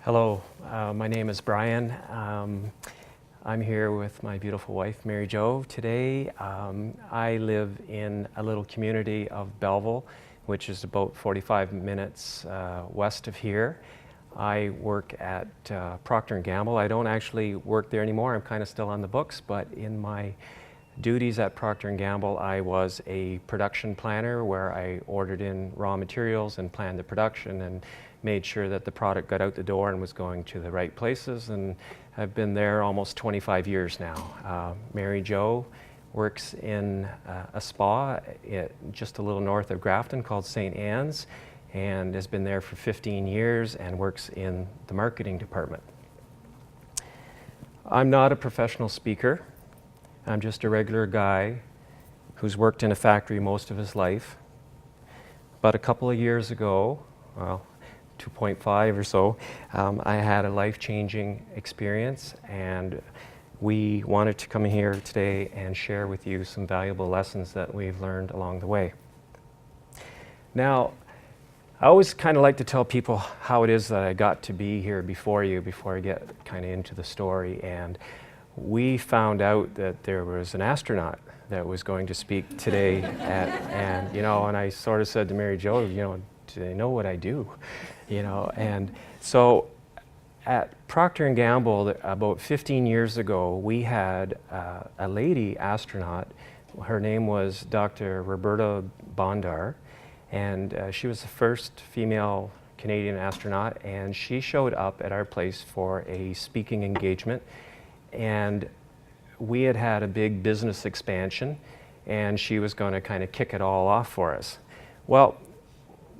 Hello, my name is Brian. I'm here with my beautiful wife, Mary Jo. Today, I live in a little community of Belleville, which is about 45 minutes west of here. I work at Procter & Gamble. I don't actually work there anymore. I'm kind of still on the books, but in my duties at Procter & Gamble, I was a production planner where I ordered in raw materials and planned the production and made sure that the product got out the door and was going to the right places, and I've been there almost 25 years now. Mary Jo works in a spa just a little north of Grafton called St. Anne's, and has been there for 15 years and works in the marketing department. I'm not a professional speaker. I'm just a regular guy who's worked in a factory most of his life. But a couple of years ago, well, 2.5 or so, I had a life-changing experience, and we wanted to come here today and share with you some valuable lessons that we've learned along the way. Now, I always kind of like to tell people how it is that I got to be here before you, before I get kind of into the story. And we found out that there was an astronaut that was going to speak today, and I sort of said to Mary Jo, do they know what I do? And so at Procter & Gamble, about 15 years ago, we had a lady astronaut. Her name was Dr. Roberta Bondar, and she was the first female Canadian astronaut, and she showed up at our place for a speaking engagement. And we had a big business expansion, and she was going to kind of kick it all off for us. Well,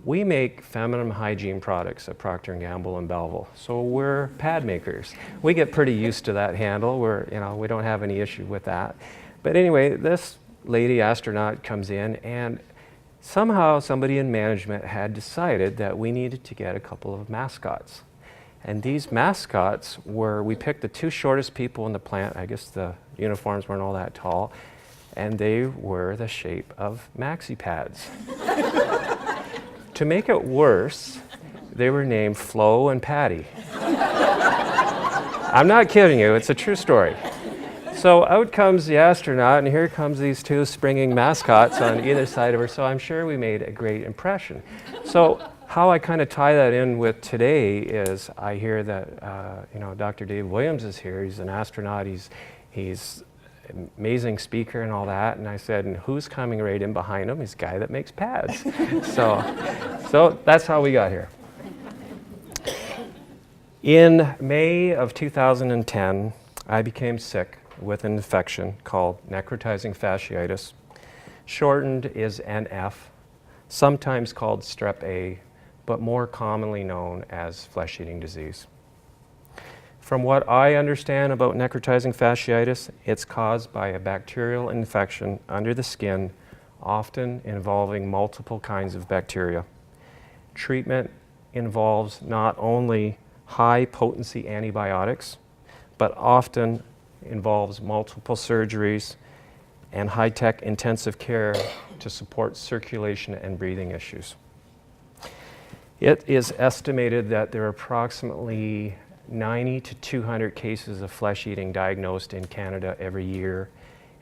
we make feminine hygiene products at Procter & Gamble in Belleville, so we're pad makers. We get pretty used to that handle. We don't have any issue with that. But anyway, this lady astronaut comes in, and somehow somebody in management had decided that we needed to get a couple of mascots. And these mascots we picked the two shortest people in the plant. I guess the uniforms weren't all that tall, and they were the shape of maxi pads. To make it worse, they were named Flo and Patty. I'm not kidding you, it's a true story. So out comes the astronaut, and here comes these two springing mascots on either side of her, so I'm sure we made a great impression. So how I kind of tie that in with today is I hear that Dr. Dave Williams is here. He's an astronaut, he's an amazing speaker and all that, and I said, and who's coming right in behind him? He's a guy that makes pads. So that's how we got here. In May of 2010, I became sick with an infection called necrotizing fasciitis. Shortened is NF, sometimes called strep A, but more commonly known as flesh-eating disease. From what I understand about necrotizing fasciitis, it's caused by a bacterial infection under the skin, often involving multiple kinds of bacteria. Treatment involves not only high-potency antibiotics, but often involves multiple surgeries and high-tech intensive care to support circulation and breathing issues. It is estimated that there are approximately 90 to 200 cases of flesh-eating diagnosed in Canada every year,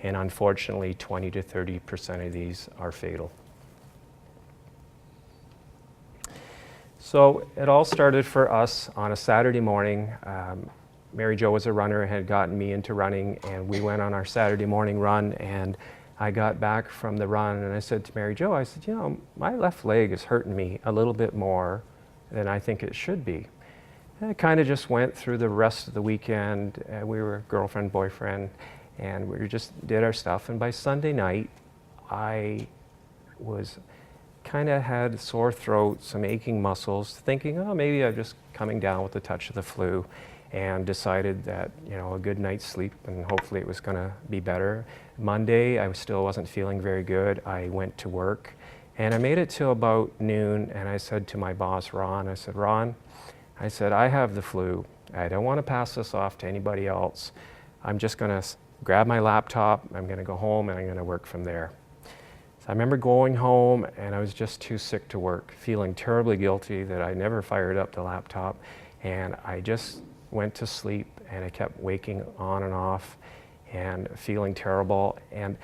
and unfortunately 20 to 30% of these are fatal. So it all started for us on a Saturday morning. Mary Jo was a runner and had gotten me into running, and we went on our Saturday morning run, and I got back from the run and I said to Mary Jo, I said, my left leg is hurting me a little bit more than I think it should be. And I kind of just went through the rest of the weekend. We were girlfriend, boyfriend, and we just did our stuff. And by Sunday night, I was kind of had sore throat, some aching muscles, thinking, oh, maybe I'm just coming down with a touch of the flu, and decided that, a good night's sleep and hopefully it was going to be better. Monday, I still wasn't feeling very good. I went to work, and I made it till about noon, and I said to my boss, Ron, I have the flu. I don't want to pass this off to anybody else. I'm just going to grab my laptop, I'm going to go home, and I'm going to work from there. So I remember going home, and I was just too sick to work, feeling terribly guilty that I never fired up the laptop. And I just went to sleep, and I kept waking on and off and feeling terrible. And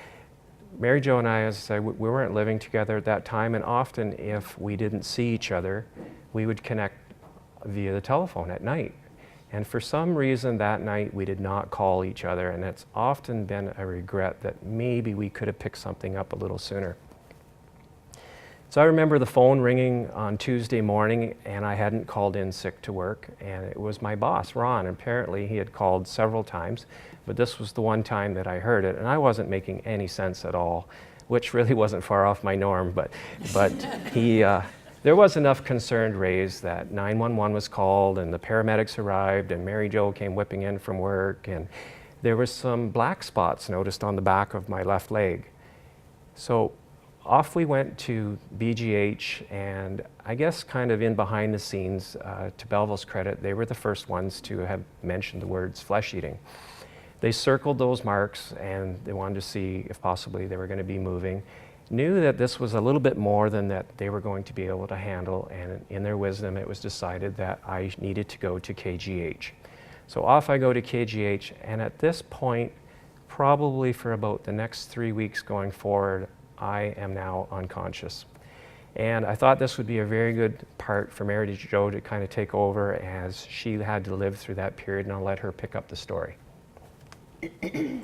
Mary Jo and I, as I said, we weren't living together at that time, and often if we didn't see each other, we would connect via the telephone at night. And for some reason that night we did not call each other, and it's often been a regret that maybe we could have picked something up a little sooner. So I remember the phone ringing on Tuesday morning, and I hadn't called in sick to work, and it was my boss, Ron. Apparently he had called several times, but this was the one time that I heard it, and I wasn't making any sense at all, which really wasn't far off my norm, but there was enough concern raised that 911 was called, and the paramedics arrived, and Mary Jo came whipping in from work, and there was some black spots noticed on the back of my left leg. So off we went to BGH, and I guess kind of in behind the scenes, to Belleville's credit, they were the first ones to have mentioned the words flesh eating. They circled those marks, and they wanted to see if possibly they were going to be moving. Knew that this was a little bit more than that they were going to be able to handle, and in their wisdom it was decided that I needed to go to KGH. So off I go to KGH, and at this point, probably for about the next 3 weeks going forward, I am now unconscious. And I thought this would be a very good part for Mary Jo to kind of take over, as she had to live through that period, and I'll let her pick up the story. Can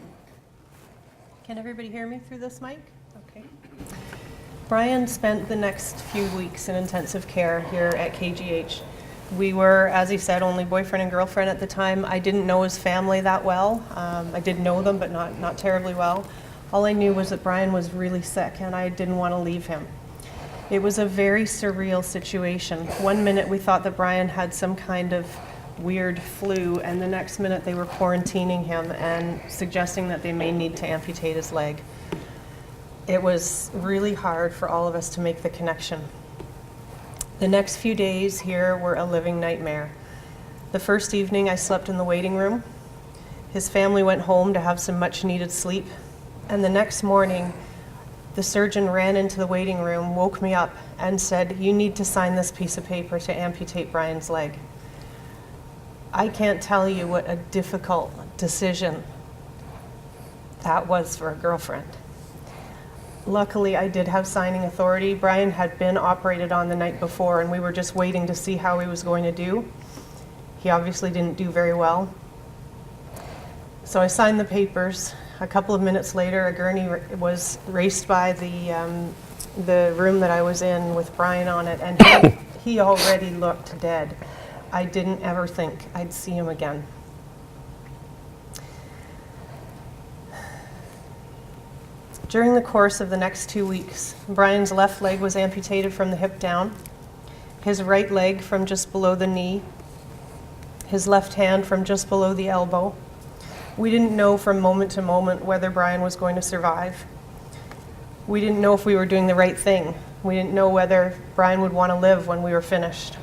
everybody hear me through this mic? Okay. Brian spent the next few weeks in intensive care here at KGH. We were, as he said, only boyfriend and girlfriend at the time. I didn't know his family that well. I did know them, but not terribly well. All I knew was that Brian was really sick, and I didn't want to leave him. It was a very surreal situation. One minute we thought that Brian had some kind of weird flu, and the next minute they were quarantining him and suggesting that they may need to amputate his leg. It was really hard for all of us to make the connection. The next few days here were a living nightmare. The first evening I slept in the waiting room. His family went home to have some much needed sleep. And the next morning, the surgeon ran into the waiting room, woke me up, and said, "You need to sign this piece of paper to amputate Brian's leg." I can't tell you what a difficult decision that was for a girlfriend. Luckily, I did have signing authority. Brian had been operated on the night before, and we were just waiting to see how he was going to do. He obviously didn't do very well. So I signed the papers. A couple of minutes later, a gurney was raced by the room that I was in with Brian on it, and he already looked dead. I didn't ever think I'd see him again. During the course of the next 2 weeks, Brian's left leg was amputated from the hip down, his right leg from just below the knee, his left hand from just below the elbow. We didn't know from moment to moment whether Brian was going to survive. We didn't know if we were doing the right thing. We didn't know whether Brian would want to live when we were finished.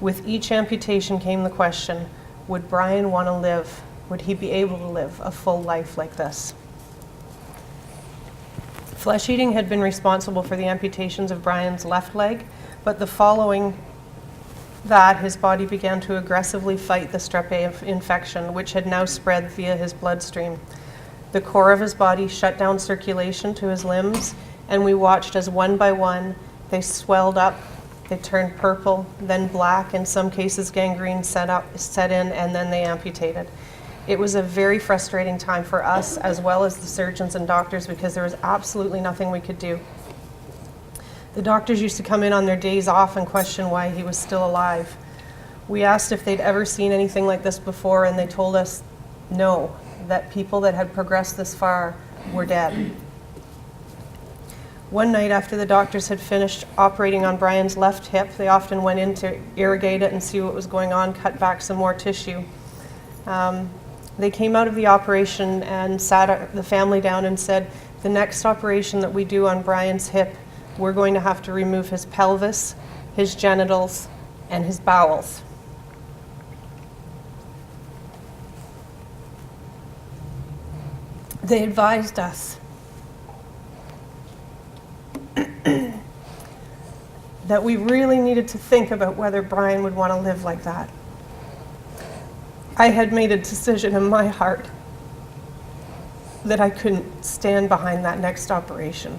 With each amputation came the question, would Brian want to live? Would he be able to live a full life like this? Flesh eating had been responsible for the amputations of Brian's left leg, but the following that, his body began to aggressively fight the strep A infection, which had now spread via his bloodstream. The core of his body shut down circulation to his limbs, and we watched as one by one they swelled up, they turned purple, then black, in some cases gangrene set in, and then they amputated. It was a very frustrating time for us as well as the surgeons and doctors, because there was absolutely nothing we could do. The doctors used to come in on their days off and question why he was still alive. We asked if they'd ever seen anything like this before, and they told us no, that people that had progressed this far were dead. One night after the doctors had finished operating on Brian's left hip, they often went in to irrigate it and see what was going on, cut back some more tissue. They came out of the operation and sat the family down and said, the next operation that we do on Brian's hip, we're going to have to remove his pelvis, his genitals, and his bowels. They advised us that we really needed to think about whether Brian would want to live like that. I had made a decision in my heart that I couldn't stand behind that next operation.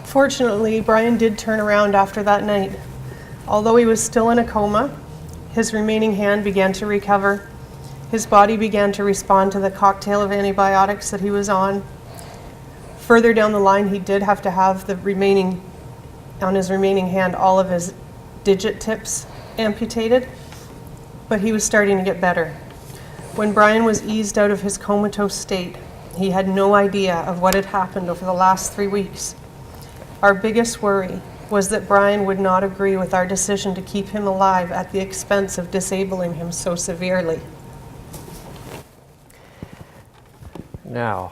Fortunately, Brian did turn around after that night. Although he was still in a coma, his remaining hand began to recover. His body began to respond to the cocktail of antibiotics that he was on. Further down the line, he did have to have on his remaining hand, all of his digit tips amputated, but he was starting to get better. When Brian was eased out of his comatose state, he had no idea of what had happened over the last 3 weeks. Our biggest worry was that Brian would not agree with our decision to keep him alive at the expense of disabling him so severely. Now,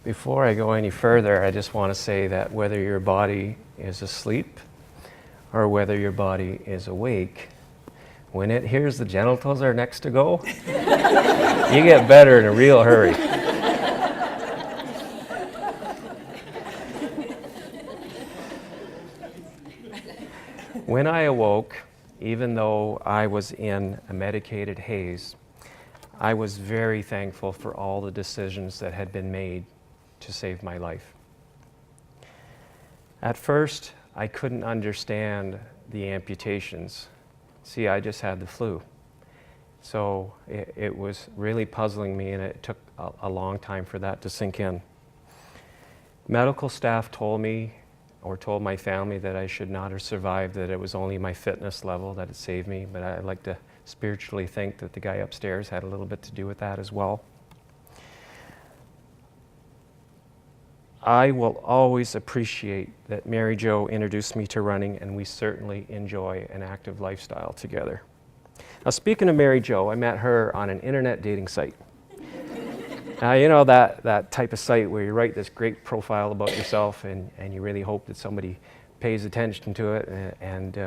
before I go any further, I just want to say that whether your body is asleep or whether your body is awake, when it hears the genitals are next to go, you get better in a real hurry. When I awoke, even though I was in a medicated haze, I was very thankful for all the decisions that had been made to save my life. At first, I couldn't understand the amputations. See, I just had the flu. So it was really puzzling me, and it took a long time for that to sink in. Medical staff told me, or told my family, that I should not have survived, that it was only my fitness level that had saved me, but I like to spiritually think that the guy upstairs had a little bit to do with that as well. I will always appreciate that Mary Jo introduced me to running, and we certainly enjoy an active lifestyle together. Now, speaking of Mary Jo, I met her on an internet dating site. Now, you know that type of site where you write this great profile about yourself and you really hope that somebody pays attention to it and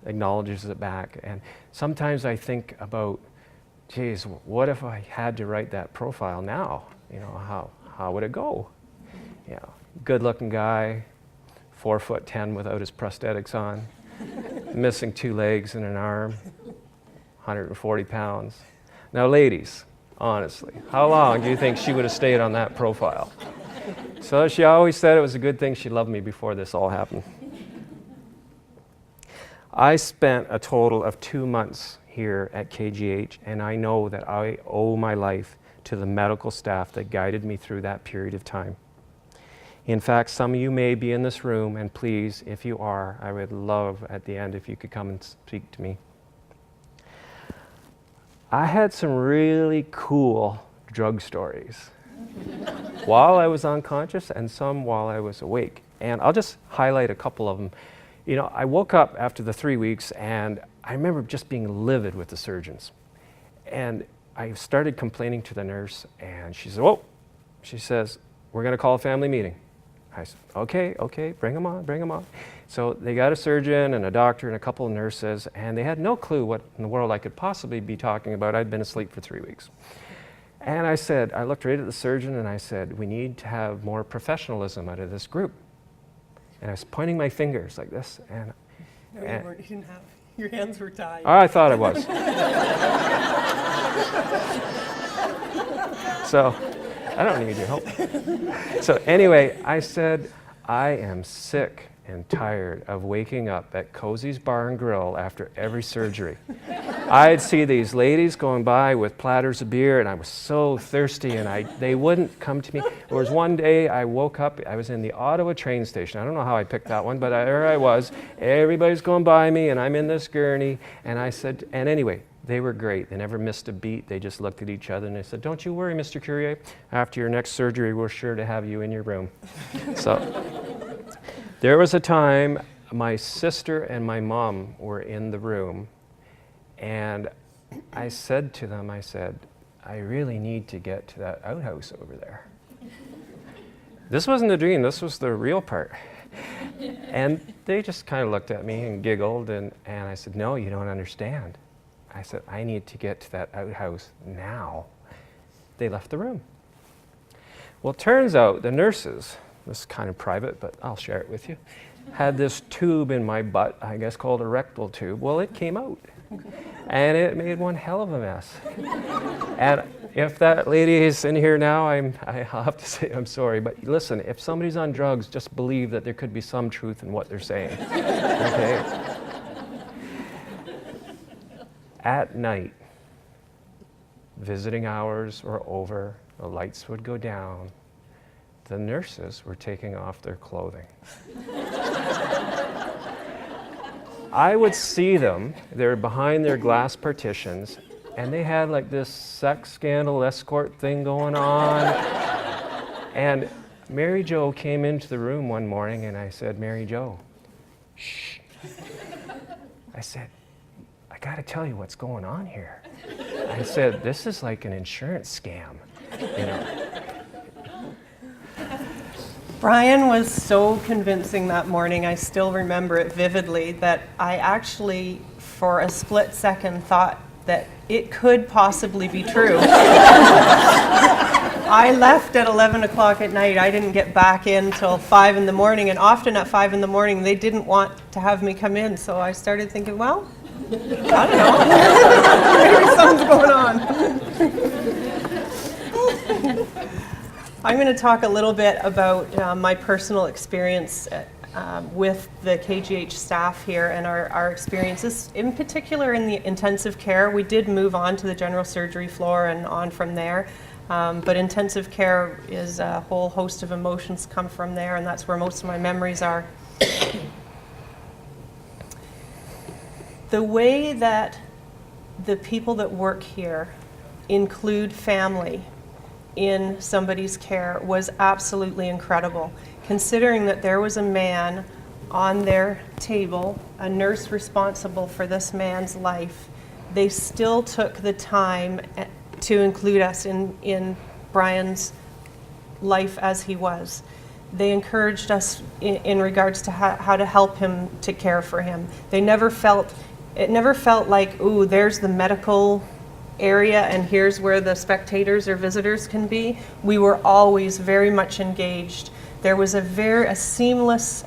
acknowledges it back. And sometimes I think about, geez, what if I had to write that profile now? You know, how would it go? You know, good-looking guy, 4'10" without his prosthetics on, missing 2 legs and an arm, 140 pounds. Now, ladies, honestly, how long do you think she would have stayed on that profile? So she always said it was a good thing she loved me before this all happened. I spent a total of 2 months here at KGH, and I know that I owe my life to the medical staff that guided me through that period of time. In fact, some of you may be in this room, and please, if you are, I would love at the end if you could come and speak to me. I had some really cool drug stories while I was unconscious and some while I was awake. And I'll just highlight a couple of them. You know, I woke up after the 3 weeks, and I remember just being livid with the surgeons. And I started complaining to the nurse, and she said, "Oh," she says, "we're going to call a family meeting." I said, okay, bring them on. So they got a surgeon and a doctor and a couple of nurses, and they had no clue what in the world I could possibly be talking about. I'd been asleep for 3 weeks. And I looked right at the surgeon and I said, "We need to have more professionalism out of this group." And I was pointing my fingers like this. And No, you weren't. You didn't have, your hands were tied. Oh, I thought I was. So, I don't need your help. So anyway, I said, "I am sick and tired of waking up at Cozy's Bar and Grill after every surgery." I'd see these ladies going by with platters of beer, and I was so thirsty, and they wouldn't come to me. There was one day I woke up, I was in the Ottawa train station. I don't know how I picked that one, but there I was. Everybody's going by me, and I'm in this gurney, and I said, and anyway, they were great. They never missed a beat. They just looked at each other and they said, "Don't you worry, Mr. Courier. After your next surgery, we're sure to have you in your room." So there was a time my sister and my mom were in the room, and I said to them, "I really need to get to that outhouse over there." This wasn't a dream. This was the real part. And they just kind of looked at me and giggled, and I said, "No, you don't understand." I said, "I need to get to that outhouse now." They left the room. Well, it turns out the nurses, this is kind of private, but I'll share it with you, had this tube in my butt, I guess called a rectal tube. Well, it came out. And it made one hell of a mess. And if that lady is in here now, I'll have to say I'm sorry. But listen, if somebody's on drugs, just believe that there could be some truth in what they're saying. Okay? At night, visiting hours were over, the lights would go down, the nurses were taking off their clothing. I would see them, they're behind their glass partitions, and they had like this sex scandal escort thing going on. And Mary Jo came into the room one morning and I said, Mary Jo, shh. I said, I gotta tell you what's going on here. I said, this is like an insurance scam, you know. Brian was so convincing that morning, I still remember it vividly, that I actually, for a split second, thought that it could possibly be true. I left at 11 o'clock at night. I didn't get back in till 5 in the morning, and often at 5 in the morning, they didn't want to have me come in, so I started thinking, well, I don't know. Maybe something's going on. I'm going to talk a little bit about my personal experience with the KGH staff here and our experiences, in particular in the intensive care. We did move on to the general surgery floor and on from there, but intensive care is a whole host of emotions come from there, and that's where most of my memories are. The way that the people that work here include family in somebody's care was absolutely incredible. Considering that there was a man on their table, a nurse responsible for this man's life, they still took the time to include us in Brian's life as he was. They encouraged us in regards to how to help him, to care for him. It never felt like, ooh, there's the medical area and here's where the spectators or visitors can be. We were always very much engaged. There was a seamless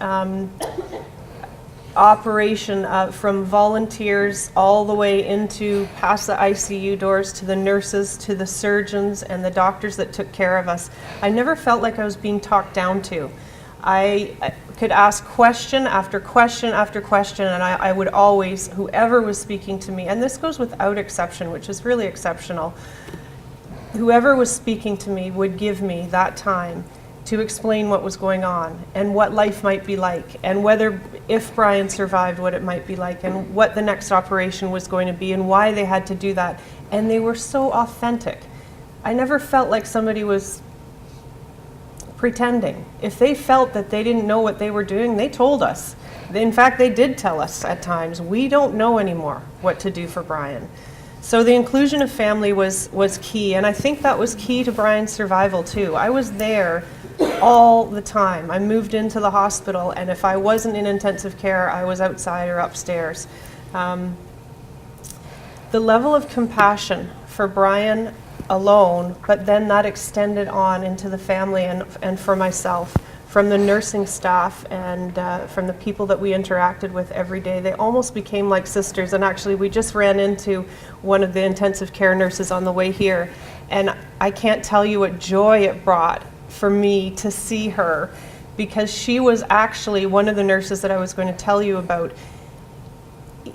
operation from volunteers all the way into past the ICU doors to the nurses, to the surgeons and the doctors that took care of us. I never felt like I was being talked down to. I could ask question after question after question, and I would always, whoever was speaking to me, and this goes without exception, which is really exceptional, whoever was speaking to me would give me that time to explain what was going on and what life might be like, and whether, if Brian survived, what it might be like, and what the next operation was going to be, and why they had to do that. And they were so authentic. I never felt like somebody was pretending. If they felt that they didn't know what they were doing, they told us. In fact, they did tell us at times, we don't know anymore what to do for Brian. So the inclusion of family was key, and I think that was key to Brian's survival too. I was there all the time. I moved into the hospital, and if I wasn't in intensive care, I was outside or upstairs. The level of compassion for Brian alone, but then that extended on into the family and for myself, from the nursing staff and from the people that we interacted with every day. They almost became like sisters, and actually we just ran into one of the intensive care nurses on the way here, and I can't tell you what joy it brought for me to see her, because she was actually one of the nurses that I was going to tell you about.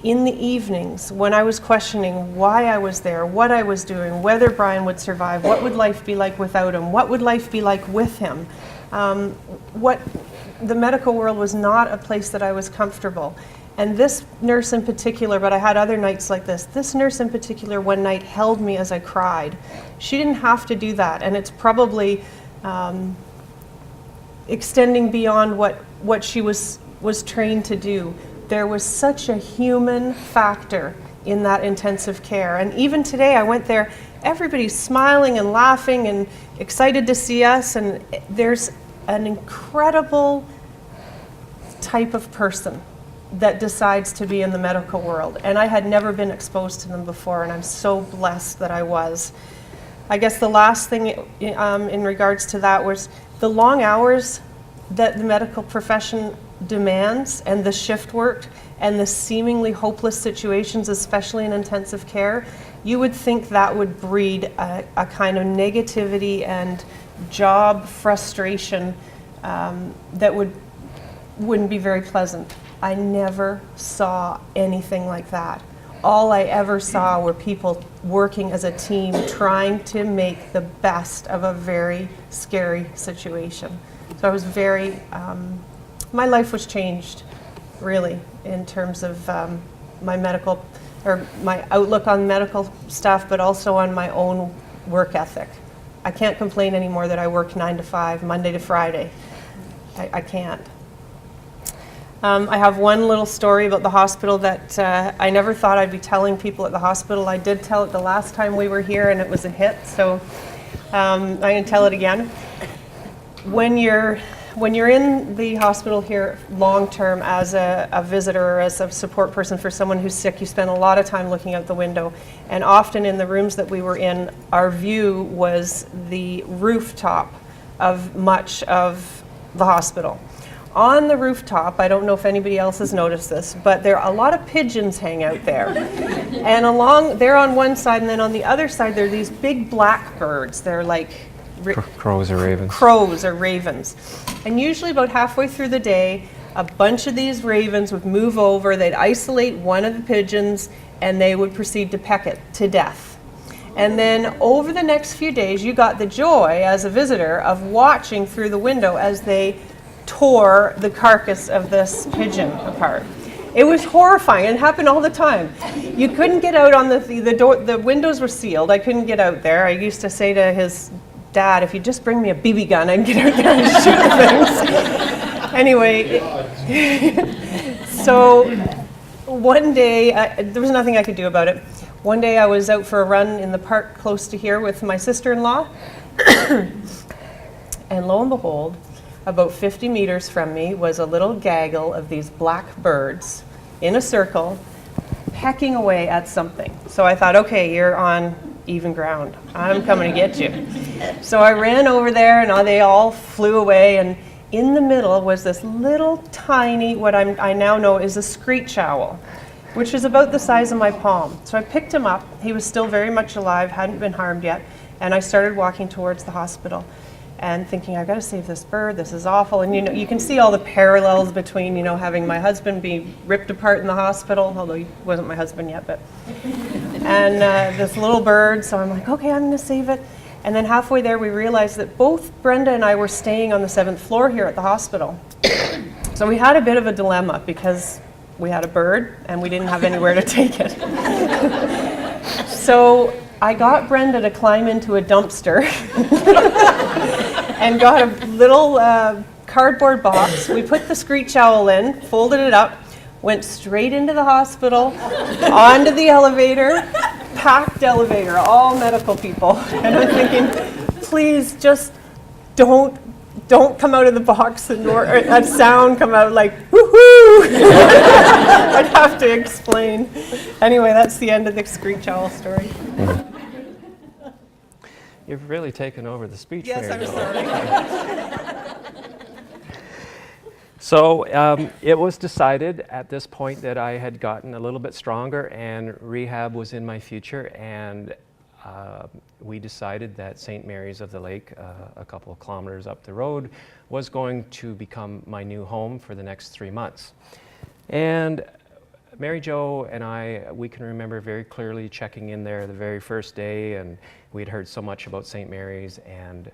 In the evenings, when I was questioning why I was there, what I was doing, whether Brian would survive, what would life be like without him, what would life be like with him, what the medical world was not a place that I was comfortable. And this nurse in particular, but I had other nights like this nurse in particular one night held me as I cried. She didn't have to do that, and it's probably extending beyond what she was trained to do. There was such a human factor in that intensive care. And even today, I went there, everybody's smiling and laughing and excited to see us, and there's an incredible type of person that decides to be in the medical world. And I had never been exposed to them before, and I'm so blessed that I was. I guess the last thing in regards to that was the long hours that the medical profession demands and the shift work and the seemingly hopeless situations, especially in intensive care, you would think that would breed a kind of negativity and job frustration that wouldn't be very pleasant. I never saw anything like that. All I ever saw were people working as a team, trying to make the best of a very scary situation. So I was very, my life was changed, really, in terms of my medical, or my outlook on medical stuff, but also on my own work ethic. I can't complain anymore that I work 9 to 5, Monday to Friday. I can't. I have one little story about the hospital that I never thought I'd be telling people at the hospital. I did tell it the last time we were here and it was a hit, so I'm going to tell it again. When you're in the hospital here long term as a visitor or as a support person for someone who's sick, you spend a lot of time looking out the window. And often in the rooms that we were in, our view was the rooftop of much of the hospital. On the rooftop, I don't know if anybody else has noticed this, but there are a lot of pigeons hang out there. And they're on one side, and then on the other side, there are these big black birds. They're like crows or ravens. Crows or ravens. And usually about halfway through the day, a bunch of these ravens would move over, they'd isolate one of the pigeons, and they would proceed to peck it to death. And then over the next few days, you got the joy as a visitor of watching through the window as they tore the carcass of this pigeon apart. It was horrifying. It happened all the time. You couldn't get out on the door. The windows were sealed. I couldn't get out there. I used to say to his dad, if you just bring me a BB gun, I'd get out there and shoot things. Anyway, so one day, there was nothing I could do about it. One day I was out for a run in the park close to here with my sister-in-law, and lo and behold, about 50 meters from me was a little gaggle of these black birds in a circle, pecking away at something. So I thought, okay, you're on even ground. I'm coming to get you. So I ran over there, and they all flew away, and in the middle was this little tiny, what I now know is a screech owl, which is about the size of my palm. So I picked him up. He was still very much alive, hadn't been harmed yet, and I started walking towards the hospital and thinking, I've got to save this bird, this is awful. And you can see all the parallels between, having my husband be ripped apart in the hospital, although he wasn't my husband yet, but, and this little bird, so I'm like, okay, I'm going to save it. And then halfway there, we realized that both Brenda and I were staying on the 7th floor here at the hospital. So we had a bit of a dilemma because we had a bird and we didn't have anywhere to take it. So I got Brenda to climb into a dumpster and got a little cardboard box. We put the screech owl in, folded it up, went straight into the hospital, onto the elevator, packed elevator, all medical people. And I'm thinking, please just don't come out of the box and that sound come out like, woohoo! I'd have to explain. Anyway, that's the end of the screech owl story. You've really taken over the speech. Yes, Mary I'm Jo. sorry. So it was decided at this point that I had gotten a little bit stronger and rehab was in my future, and we decided that St. Mary's of the Lake, a couple of kilometers up the road, was going to become my new home for the next 3 months. And Mary Jo and I, we can remember very clearly checking in there the very first day, and we'd heard so much about St. Mary's, and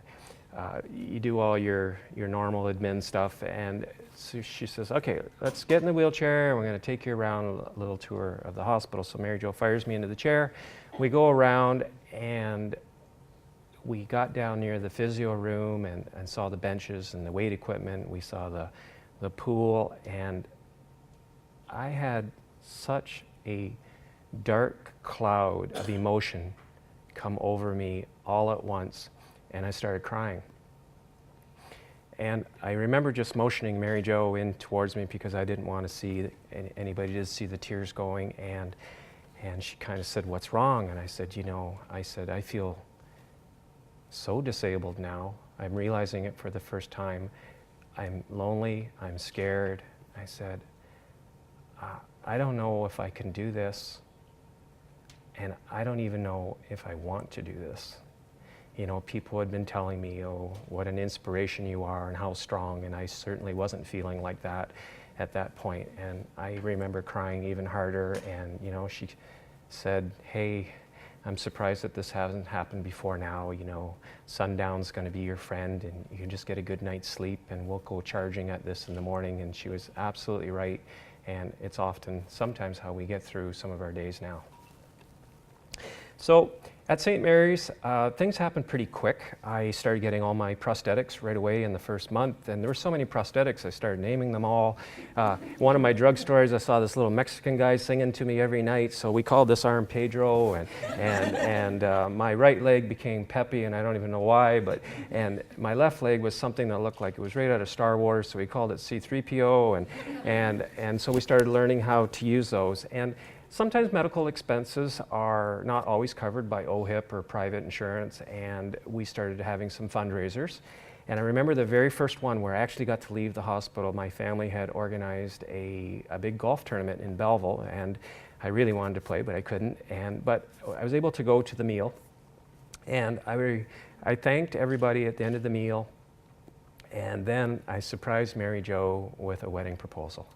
you do all your normal admin stuff, and so she says, okay, let's get in the wheelchair, we're going to take you around a little tour of the hospital. So Mary Jo fires me into the chair, we go around, and we got down near the physio room and saw the benches and the weight equipment, we saw the pool, and I had such a dark cloud of emotion come over me all at once, and I started crying. And I remember just motioning Mary Jo in towards me because I didn't want to see anybody to see the tears going, and she kind of said, what's wrong? And I said, I feel so disabled now. I'm realizing it for the first time. I'm lonely, I'm scared, I said, I don't know if I can do this, and I don't even know if I want to do this. You know, people had been telling me, oh, what an inspiration you are and how strong, and I certainly wasn't feeling like that at that point. And I remember crying even harder, and you know, she said, hey, I'm surprised that this hasn't happened before now. You know, sundown's going to be your friend, and you can just get a good night's sleep, and we'll go charging at this in the morning. And she was absolutely right, and it's sometimes how we get through some of our days now. So at St. Mary's, things happened pretty quick. I started getting all my prosthetics right away in the first month, and there were so many prosthetics, I started naming them all. One of my drug stories, I saw this little Mexican guy singing to me every night, so we called this arm Pedro, and my right leg became Pepe, and I don't even know why, and my left leg was something that looked like it was right out of Star Wars, so we called it C-3PO, and so we started learning how to use those. And sometimes medical expenses are not always covered by OHIP or private insurance, and we started having some fundraisers. And I remember the very first one where I actually got to leave the hospital. My family had organized a big golf tournament in Belleville, and I really wanted to play, but I couldn't. But I was able to go to the meal, and I thanked everybody at the end of the meal, and then I surprised Mary Jo with a wedding proposal.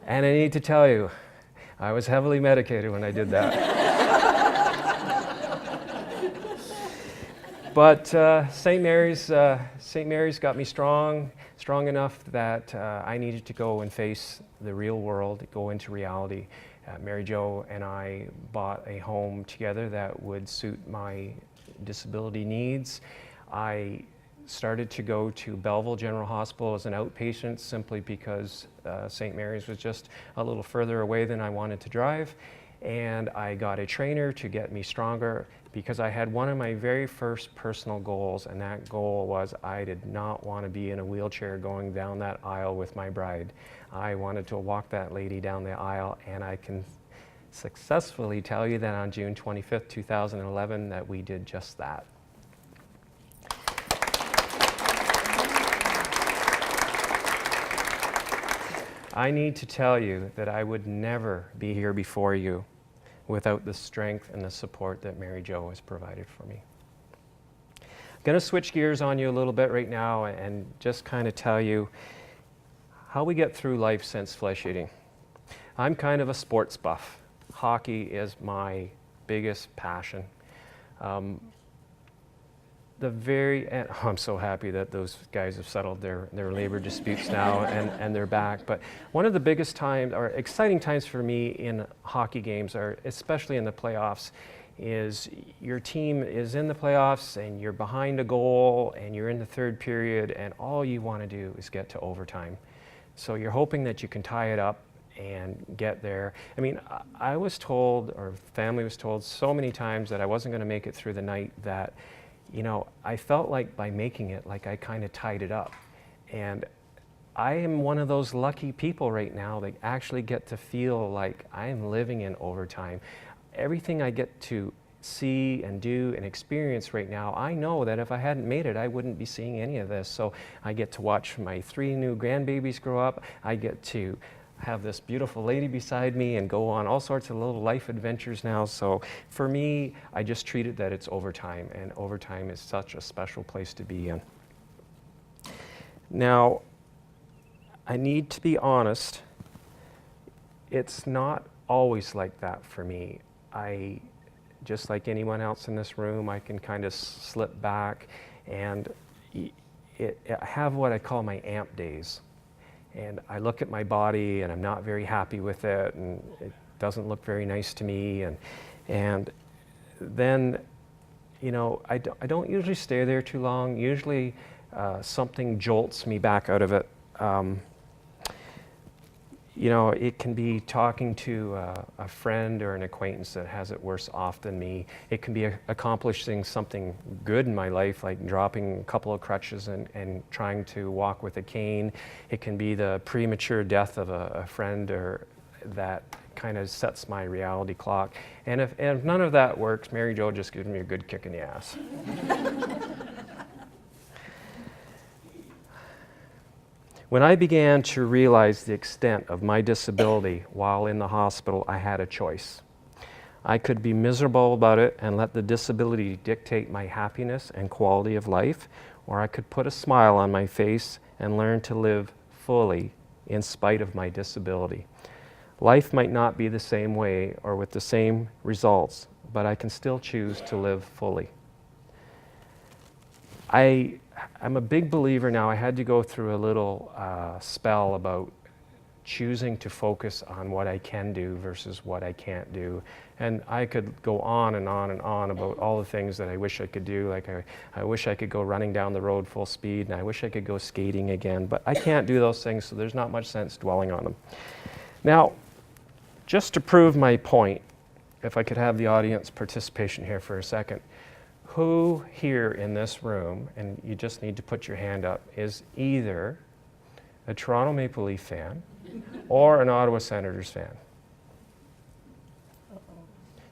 And I need to tell you, I was heavily medicated when I did that. But St. Mary's got me strong enough that I needed to go and face the real world, go into reality. Mary Jo and I bought a home together that would suit my disability needs. I started to go to Belleville General Hospital as an outpatient simply because St. Mary's was just a little further away than I wanted to drive. And I got a trainer to get me stronger because I had one of my very first personal goals, and that goal was I did not want to be in a wheelchair going down that aisle with my bride. I wanted to walk that lady down the aisle, and I can successfully tell you that on June 25th, 2011, that we did just that. I need to tell you that I would never be here before you without the strength and the support that Mary Jo has provided for me. I'm going to switch gears on you a little bit right now and just kind of tell you how we get through life since flesh eating. I'm kind of a sports buff. Hockey is my biggest passion. I'm so happy that those guys have settled their labor disputes now and they're back. But one of the biggest times, or exciting times for me in hockey games, are especially in the playoffs, is your team is in the playoffs and you're behind a goal and you're in the third period and all you want to do is get to overtime. So you're hoping that you can tie it up and get there. I mean, I was told, or family was told so many times that I wasn't going to make it through the night that, you know, I felt like by making it, like I kind of tied it up. And I am one of those lucky people right now that actually get to feel like I'm living in overtime. Everything I get to see and do and experience right now, I know that if I hadn't made it, I wouldn't be seeing any of this. So I get to watch my 3 new grandbabies grow up. I get to have this beautiful lady beside me and go on all sorts of little life adventures now. So for me, I just treat it that it's overtime, and overtime is such a special place to be in. Now, I need to be honest, it's not always like that for me. Just like anyone else in this room, I can kind of slip back, and I have what I call my amp days. And I look at my body and I'm not very happy with it, and it doesn't look very nice to me, and then, you know, I don't usually stay there too long. Usually something jolts me back out of it. You know, it can be talking to a friend or an acquaintance that has it worse off than me. It can be accomplishing something good in my life, like dropping a couple of crutches and trying to walk with a cane. It can be the premature death of a friend, or that kind of sets my reality clock. And if none of that works, Mary Jo just gives me a good kick in the ass. When I began to realize the extent of my disability while in the hospital, I had a choice. I could be miserable about it and let the disability dictate my happiness and quality of life, or I could put a smile on my face and learn to live fully in spite of my disability. Life might not be the same way or with the same results, but I can still choose to live fully. I'm a big believer now. I had to go through a little spell about choosing to focus on what I can do versus what I can't do. And I could go on and on and on about all the things that I wish I could do. Like I wish I could go running down the road full speed, and I wish I could go skating again. But I can't do those things, so there's not much sense dwelling on them. Now, just to prove my point, if I could have the audience participation here for a second, who here in this room, and you just need to put your hand up, is either a Toronto Maple Leaf fan or an Ottawa Senators fan?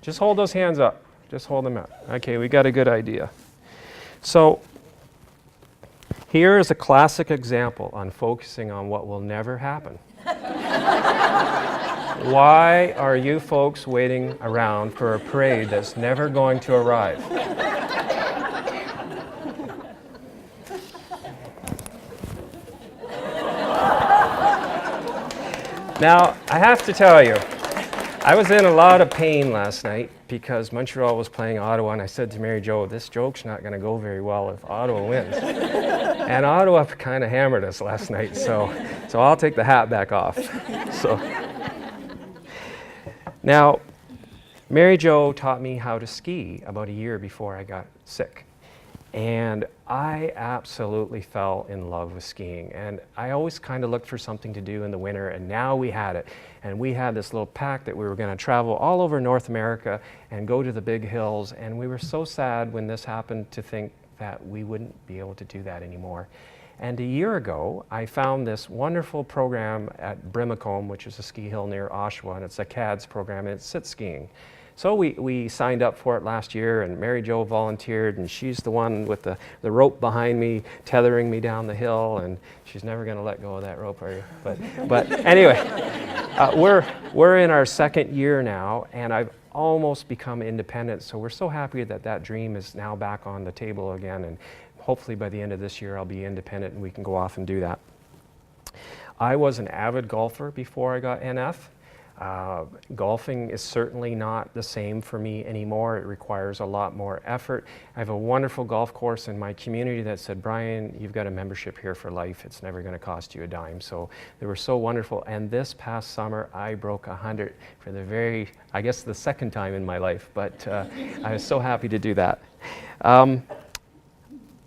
Just hold those hands up. Just hold them up. Okay, we got a good idea. So here is a classic example on focusing on what will never happen. Why are you folks waiting around for a parade that's never going to arrive? Now, I have to tell you, I was in a lot of pain last night because Montreal was playing Ottawa, and I said to Mary Jo, this joke's not going to go very well if Ottawa wins. And Ottawa kind of hammered us last night, so I'll take the hat back off. Now, Mary Jo taught me how to ski about a year before I got sick. And I absolutely fell in love with skiing. And I always kind of looked for something to do in the winter, and now we had it. And we had this little pact that we were going to travel all over North America and go to the big hills. And we were so sad when this happened to think that we wouldn't be able to do that anymore. And a year ago, I found this wonderful program at Brimacombe, which is a ski hill near Oshawa, and it's a CADS program, and it's sit skiing. So we signed up for it last year, and Mary Jo volunteered, and she's the one with the rope behind me, tethering me down the hill, and she's never going to let go of that rope, are you? But anyway, we're in our second year now, and I've almost become independent, so we're so happy that that dream is now back on the table again, and hopefully by the end of this year I'll be independent and we can go off and do that. I was an avid golfer before I got NF. Golfing is certainly not the same for me anymore. It requires a lot more effort. I have a wonderful golf course in my community that said, Brian, you've got a membership here for life. It's never going to cost you a dime. So they were so wonderful. And this past summer, I broke 100 for I guess the second time in my life. But I was so happy to do that.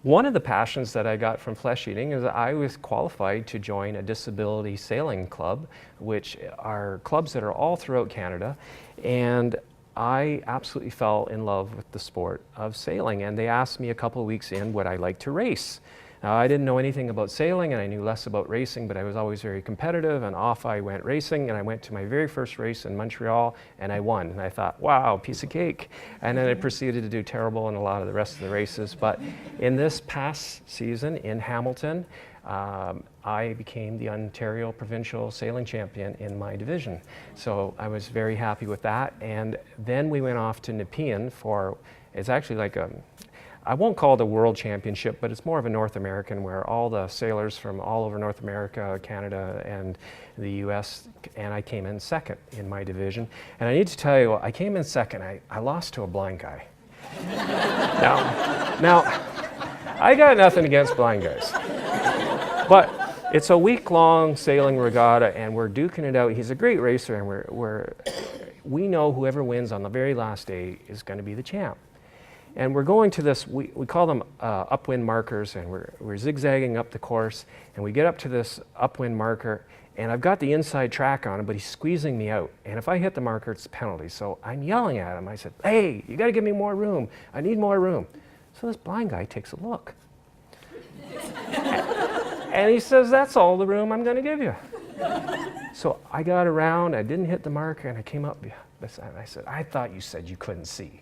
One of the passions that I got from flesh eating is that I was qualified to join a disability sailing club, which are clubs that are all throughout Canada, and I absolutely fell in love with the sport of sailing, and they asked me a couple of weeks in would I like to race. Now, I didn't know anything about sailing, and I knew less about racing, but I was always very competitive, and off I went racing, and I went to my very first race in Montreal, and I won. And I thought, wow, piece of cake. And then I proceeded to do terrible in a lot of the rest of the races. But in this past season in Hamilton, I became the Ontario Provincial Sailing Champion in my division. So I was very happy with that. And then we went off to Nepean it's actually like I won't call it a world championship, but it's more of a North American where all the sailors from all over North America, Canada, and the US, and I came in second in my division. And I need to tell you, I came in second. I lost to a blind guy. Now, I got nothing against blind guys, but it's a week-long sailing regatta, and we're duking it out. He's a great racer, and we know whoever wins on the very last day is going to be the champ. And we're going to this, we call them upwind markers, and we're zigzagging up the course, and we get up to this upwind marker, and I've got the inside track on him, but he's squeezing me out. And if I hit the marker, it's a penalty. So I'm yelling at him. I said, hey, you got to give me more room. I need more room. So this blind guy takes a look. And he says, that's all the room I'm going to give you. So I got around, I didn't hit the marker, and I came up beside him. I said, I thought you said you couldn't see.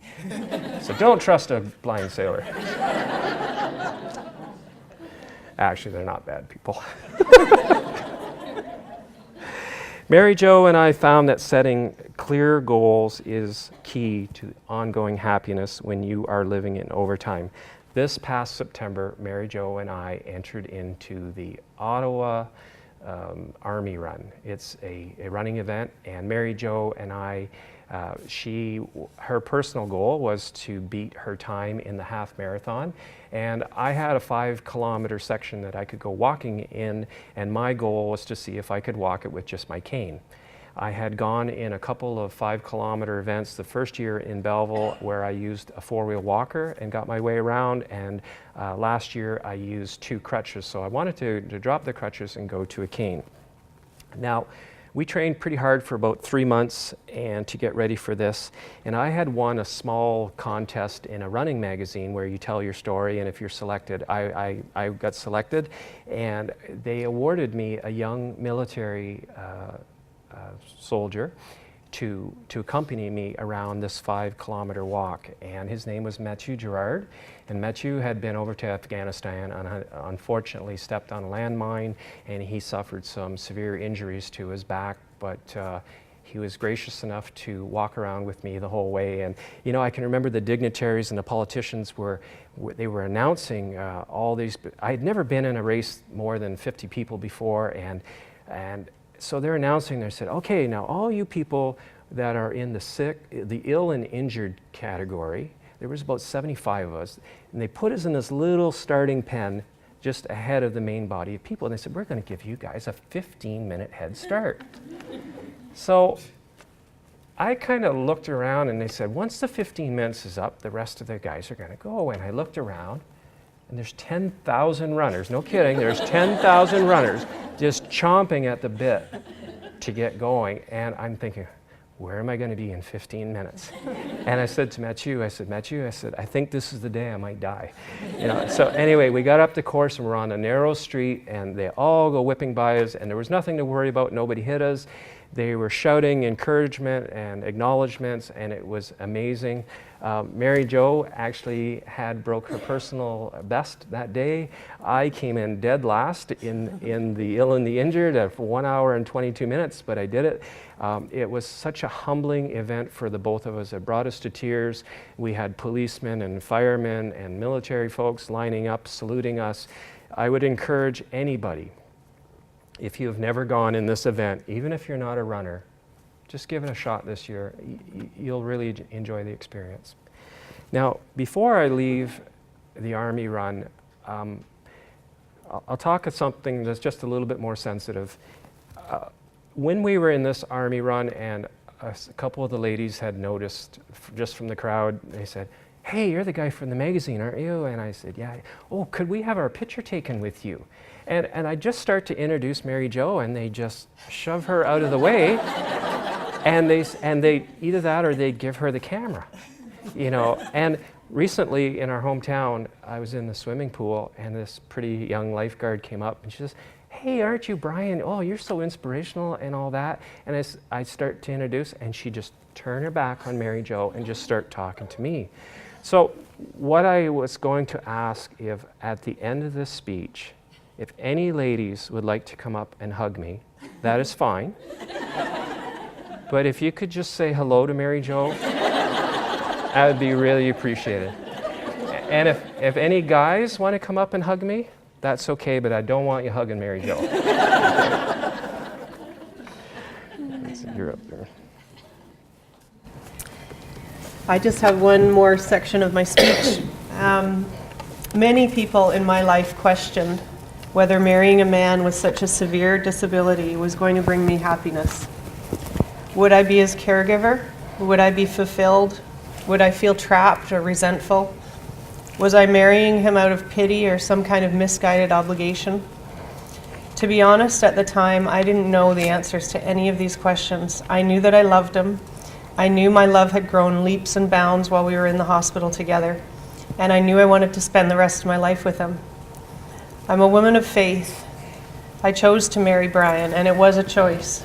So don't trust a blind sailor. Actually, they're not bad people. Mary Jo and I found that setting clear goals is key to ongoing happiness when you are living in overtime. This past September, Mary Jo and I entered into the Ottawa Army Run. It's a running event, and Mary Jo and I, her personal goal was to beat her time in the half marathon, and I had a 5-kilometer section that I could go walking in, and my goal was to see if I could walk it with just my cane. I had gone in a couple of 5-kilometer events the first year in Belleville where I used a 4-wheel walker and got my way around, and last year I used 2 crutches, so I wanted to drop the crutches and go to a cane. Now, we trained pretty hard for about 3 months and to get ready for this, and I had won a small contest in a running magazine where you tell your story, and if you're selected, I got selected, and they awarded me a young military soldier to accompany me around this 5-kilometer walk, and his name was Mathieu Girard, and Mathieu had been over to Afghanistan and unfortunately stepped on a landmine, and he suffered some severe injuries to his back, but he was gracious enough to walk around with me the whole way. And you know, I can remember the dignitaries and the politicians were announcing all these. I had never been in a race more than 50 people before, and so they're announcing, they said, okay, now all you people that are in the sick, the ill and injured category, there was about 75 of us, and they put us in this little starting pen just ahead of the main body of people, and they said, we're going to give you guys a 15-minute head start. So I kind of looked around, and they said, once the 15 minutes is up, the rest of the guys are going to go, and I looked around, and there's 10,000 runners, no kidding, there's 10,000 runners just chomping at the bit to get going. And I'm thinking, where am I going to be in 15 minutes? And I said to Mathieu, I said, I think this is the day I might die. You know, so anyway, we got up the course, and we're on a narrow street, and they all go whipping by us, and there was nothing to worry about, nobody hit us. They were shouting encouragement and acknowledgments, and it was amazing. Mary Jo actually broke her personal best that day. I came in dead last in the ill and the injured at 1 hour and 22 minutes, but I did it. It was such a humbling event for the both of us. It brought us to tears. We had policemen and firemen and military folks lining up, saluting us. I would encourage anybody, if you have never gone in this event, even if you're not a runner, just give it a shot this year. You'll really enjoy the experience. Now, before I leave the Army Run, I'll talk of something that's just a little bit more sensitive. When we were in this Army Run, and a couple of the ladies had noticed, just from the crowd, they said, hey, you're the guy from the magazine, aren't you? And I said, yeah. Oh, could we have our picture taken with you? And I just start to introduce Mary Jo, and they just shove her out of the way, and they either that or they give her the camera, you know. And recently in our hometown, I was in the swimming pool, and this pretty young lifeguard came up, and she says, hey, aren't you Brian? Oh, you're so inspirational and all that. And I start to introduce, and she just turned her back on Mary Jo and just start talking to me. So what I was going to ask, if at the end of this speech, if any ladies would like to come up and hug me, that is fine. But if you could just say hello to Mary Jo, that would be really appreciated. And if any guys want to come up and hug me, that's okay, but I don't want you hugging Mary Jo. You're up there. I just have one more section of my speech. Many people in my life questioned whether marrying a man with such a severe disability was going to bring me happiness. Would I be his caregiver? Would I be fulfilled? Would I feel trapped or resentful? Was I marrying him out of pity or some kind of misguided obligation? To be honest, at the time, I didn't know the answers to any of these questions. I knew that I loved him. I knew my love had grown leaps and bounds while we were in the hospital together, and I knew I wanted to spend the rest of my life with him. I'm a woman of faith. I chose to marry Brian, and it was a choice.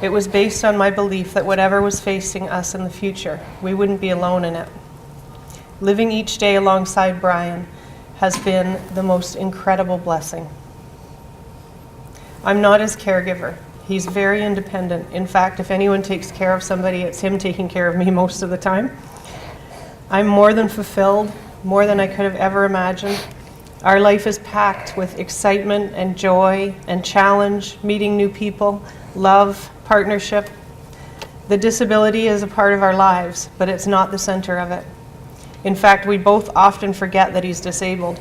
It was based on my belief that whatever was facing us in the future, we wouldn't be alone in it. Living each day alongside Brian has been the most incredible blessing. I'm not his caregiver. He's very independent. In fact, if anyone takes care of somebody, it's him taking care of me most of the time. I'm more than fulfilled, more than I could have ever imagined. Our life is packed with excitement and joy and challenge, meeting new people, love, partnership. The disability is a part of our lives, but it's not the center of it. In fact, we both often forget that he's disabled.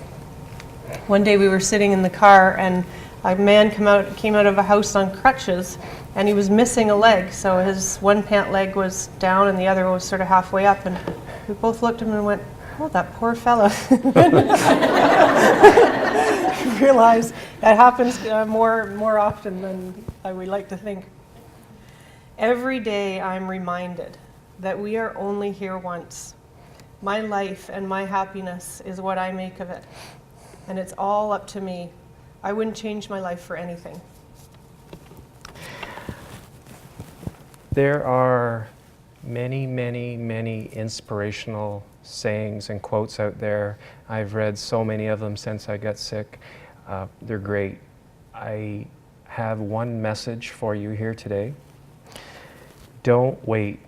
One day we were sitting in the car and a man came out of a house on crutches, and he was missing a leg. So his one pant leg was down and the other was sort of halfway up, and we both looked at him and went, "Oh, that poor fella." Realize that happens more often than we like to think. Every day I'm reminded that we are only here once. My life and my happiness is what I make of it, and it's all up to me. I wouldn't change my life for anything. There are many, many, many inspirational sayings and quotes out there. I've read so many of them since I got sick. They're great. I have one message for you here today. Don't wait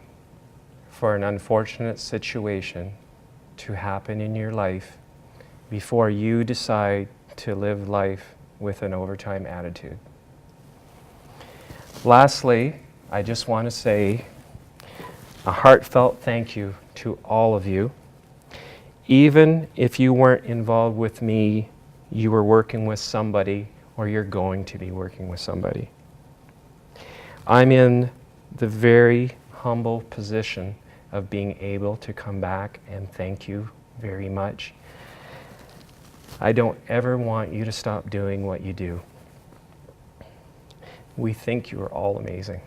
for an unfortunate situation to happen in your life before you decide to live life with an overtime attitude. Lastly, I just want to say a heartfelt thank you to all of you. Even if you weren't involved with me, you were working with somebody, or you're going to be working with somebody. I'm in the very humble position of being able to come back and thank you very much. I don't ever want you to stop doing what you do. We think you are all amazing.